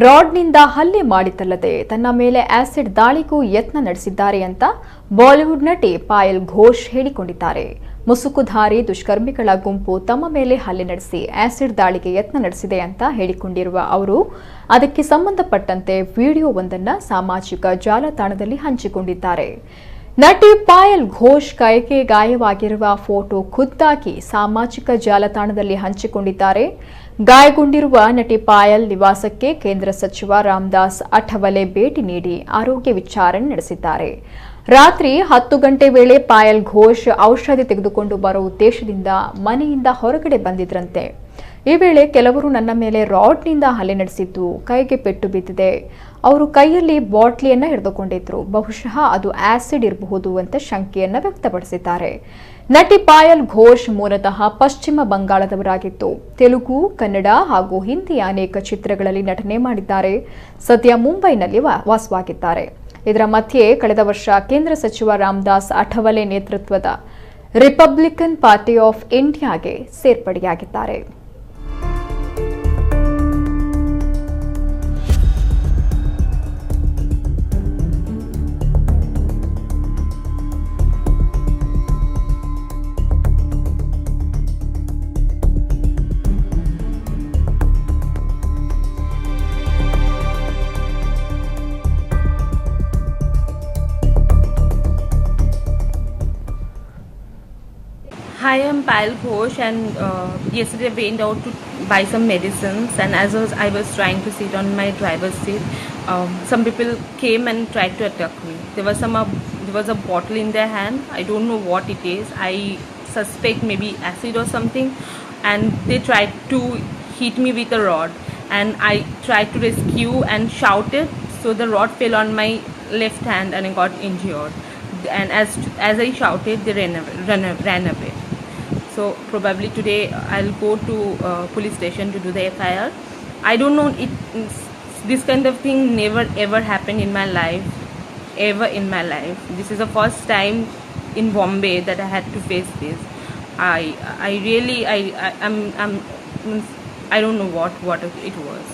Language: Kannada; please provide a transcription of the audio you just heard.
ರಾಡ್ನಿಂದ ಹಲ್ಲೆ ಮಾಡಿದ್ದಲ್ಲದೆ ತನ್ನ ಮೇಲೆ ಆಸಿಡ್ ದಾಳಿಗೂ ಯತ್ನ ನಡೆಸಿದ್ದಾರೆ ಅಂತ ಬಾಲಿವುಡ್ ನಟಿ ಪಾಯಲ್ ಘೋಷ್ ಹೇಳಿಕೊಂಡಿದ್ದಾರೆ. ಮುಸುಕುಧಾರಿ ದುಷ್ಕರ್ಮಿಗಳ ಗುಂಪು ತಮ್ಮ ಮೇಲೆ ಹಲ್ಲೆ ನಡೆಸಿ ಆಸಿಡ್ ದಾಳಿಗೆ ಯತ್ನ ನಡೆಸಿದೆ ಅಂತ ಹೇಳಿಕೊಂಡಿರುವ ಅವರು ಅದಕ್ಕೆ ಸಂಬಂಧಪಟ್ಟಂತೆ ವಿಡಿಯೋವೊಂದನ್ನು ಸಾಮಾಜಿಕ ಜಾಲತಾಣದಲ್ಲಿ ಹಂಚಿಕೊಂಡಿದ್ದಾರೆ. ನಟಿ ಪಾಯಲ್ ಘೋಷ್ ಕೈಗೆ ಗಾಯವಾಗಿರುವ ಫೋಟೋ ಖುದ್ದಾಗಿ ಸಾಮಾಜಿಕ ಜಾಲತಾಣದಲ್ಲಿ ಹಂಚಿಕೊಂಡಿದ್ದಾರೆ. ಗಾಯಗೊಂಡಿರುವ ನಟಿ ಪಾಯಲ್ ನಿವಾಸಕ್ಕೆ ಕೇಂದ್ರ ಸಚಿವ ರಾಮದಾಸ್ ಅಠವಲೆ ಭೇಟಿ ನೀಡಿ ಆರೋಗ್ಯ ವಿಚಾರಣೆ ನಡೆಸಿದ್ದಾರೆ. ರಾತ್ರಿ 10 ಗಂಟೆ ವೇಳೆ ಪಾಯಲ್ ಘೋಷ್ ಔಷಧಿ ತೆಗೆದುಕೊಂಡು ಬರೋ ಉದ್ದೇಶದಿಂದ ಮನೆಯಿಂದ ಹೊರಗಡೆ ಬಂದಿದ್ರಂತೆ. ಈ ವೇಳೆ ಕೆಲವರು ನನ್ನ ಮೇಲೆ ರಾಡ್ನಿಂದ ಹಲ್ಲೆ ನಡೆಸಿದ್ದು, ಕೈಗೆ ಪೆಟ್ಟು ಬಿದ್ದಿದೆ. ಅವರು ಕೈಯಲ್ಲಿ ಬಾಟ್ಲಿಯನ್ನ ಹಿಡಿದುಕೊಂಡಿದ್ರು. ಬಹುಶಃ ಅದು ಆಸಿಡ್ ಇರಬಹುದು ಅಂತ ಶಂಕೆಯನ್ನ ವ್ಯಕ್ತಪಡಿಸಿದ್ದಾರೆ. ನಟಿ ಪಾಯಲ್ ಘೋಷ್ ಮೂಲತಃ ಪಶ್ಚಿಮ ಬಂಗಾಳದವರಾಗಿದ್ದು, ತೆಲುಗು, ಕನ್ನಡ ಹಾಗೂ ಹಿಂದಿಯ ಅನೇಕ ಚಿತ್ರಗಳಲ್ಲಿ ನಟನೆ ಮಾಡಿದ್ದಾರೆ. ಸದ್ಯ ಮುಂಬೈನಲ್ಲಿ ವಾಸವಾಗಿದ್ದಾರೆ. ಇದರ ಮಧ್ಯೆ ಕಳೆದ ವರ್ಷ ಕೇಂದ್ರ ಸಚಿವ ರಾಮದಾಸ್ ಅಠವಲೆ ನೇತೃತ್ವದ ರಿಪಬ್ಲಿಕನ್ ಪಾರ್ಟಿ ಆಫ್ ಇಂಡಿಯಾಗೆ ಸೇರ್ಪಡೆಯಾಗಿದ್ದಾರೆ. Hi, I'm Payal Ghosh, and yesterday I went out to buy some medicines, and as I was trying to sit on my driver's seat, some people came and tried to attack me. There was a bottle in their hand. I don't know what it is. I suspect maybe acid or something, and they tried to hit me with a rod, and I tried to rescue and shouted, so the rod fell on my left hand and I got injured. And as I shouted, they ran away. So probably today I'll go to police station to do the FIR. I don't know, this kind of thing never ever happened in my life, ever in my life. This is the first time in Bombay that I had to face this. I really I don't know what it was.